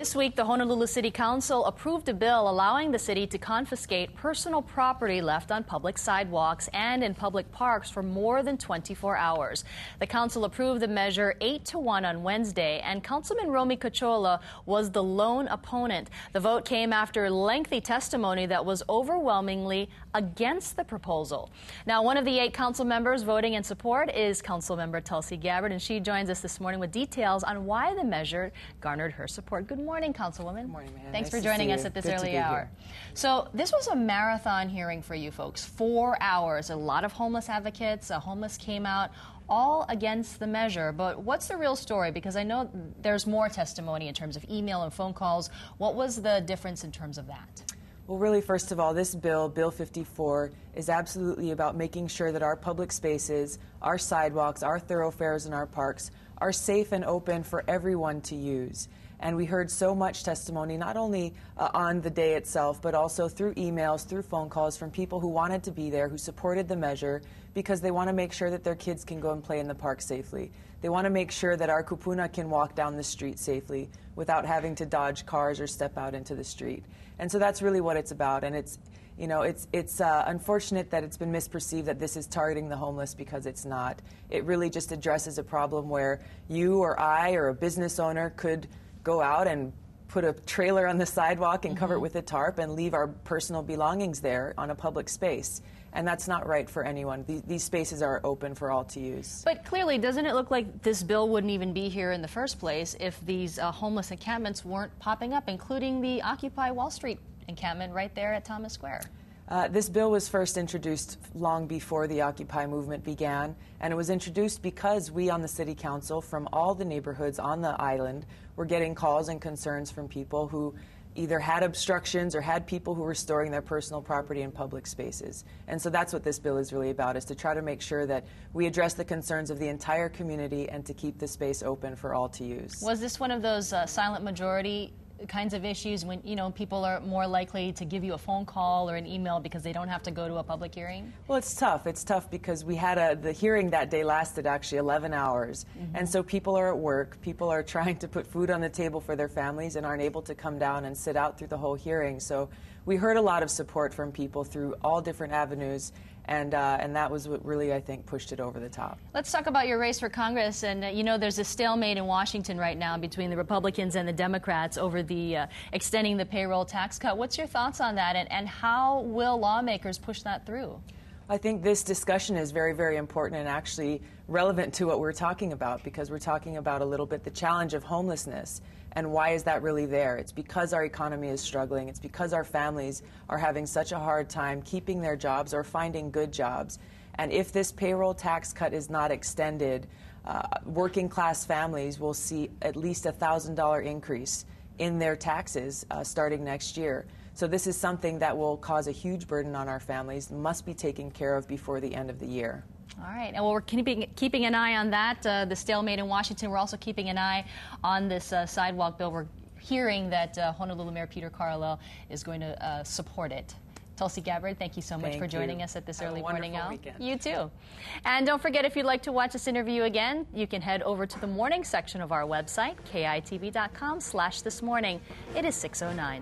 This week, the Honolulu City Council approved a bill allowing the city to confiscate personal property left on public sidewalks and in public parks for more than 24 hours. The council approved the measure 8-1 on Wednesday, and Councilman Romy Cachola was the lone opponent. The vote came after lengthy testimony that was overwhelmingly against the proposal. Now, one of the 8 council members voting in support is Councilmember Tulsi Gabbard, and she joins us this morning with details on why the measure garnered her support. Good morning, Councilwoman. Good morning, ma'am. Thanks nice for joining us at this early hour. So this was a marathon hearing for you folks, 4 hours. A lot of homeless advocates, homeless came out, all against the measure. But what's the real story? Because I know there's more testimony in terms of email and phone calls. What was the difference in terms of that? Well, really, first of all, this bill, Bill 54, is absolutely about making sure that our public spaces, our sidewalks, our thoroughfares, and our parks are safe and open for everyone to use. And we heard so much testimony, not only on the day itself, but also through emails, through phone calls from people who wanted to be there, who supported the measure, because they want to make sure that their kids can go and play in the park safely. They want to make sure that our kupuna can walk down the street safely without having to dodge cars or step out into the street. And so that's really what it's about. And it's, you know, it's unfortunate that it's been misperceived that this is targeting the homeless, because it's not. It really just addresses a problem where you or I or a business owner could go out and put a trailer on the sidewalk and cover it with a tarp and leave our personal belongings there on a public space. And that's not right for anyone. These spaces are open for all to use. But clearly, doesn't it look like this bill wouldn't even be here in the first place if these homeless encampments weren't popping up, including the Occupy Wall Street encampment right there at Thomas Square? This bill was first introduced long before the Occupy movement began, and it was introduced because we on the City Council from all the neighborhoods on the island were getting calls and concerns from people who either had obstructions or had people who were storing their personal property in public spaces. And so that's what this bill is really about, is to try to make sure that we address the concerns of the entire community and to keep the space open for all to use. Was this one of those silent majority kinds of issues when, you know, people are more likely to give you a phone call or an email because they don't have to go to a public hearing? Well, it's tough. It's tough because we had the hearing that day lasted actually 11 hours. And so people are at work. People are trying to put food on the table for their families and aren't able to come down and sit out through the whole hearing. So we heard a lot of support from people through all different avenues. And that was what really, I think, pushed it over the top. Let's talk about your race for Congress. And, you know, there's a stalemate in Washington right now between the Republicans and the Democrats over the extending the payroll tax cut. What's your thoughts on that, and how will lawmakers push that through? I think this discussion is very, very important and actually relevant to what we're talking about, because we're talking about a little bit the challenge of homelessness. And why is that really there? It's because our economy is struggling. It's because our families are having such a hard time keeping their jobs or finding good jobs. And if this payroll tax cut is not extended, working class families will see at least a $1,000 increase in their taxes starting next year. So this is something that will cause a huge burden on our families, must be taken care of before the end of the year. All right. And well, we're keeping an eye on that, the stalemate in Washington. We're also keeping an eye on this sidewalk bill. We're hearing that Honolulu Mayor Peter Carlisle is going to support it. Tulsi Gabbard, thank you so much for joining us at this early morning hour. You too. And don't forget, if you'd like to watch this interview again, you can head over to the morning section of our website, kitv.com/thismorning. It is 6:09.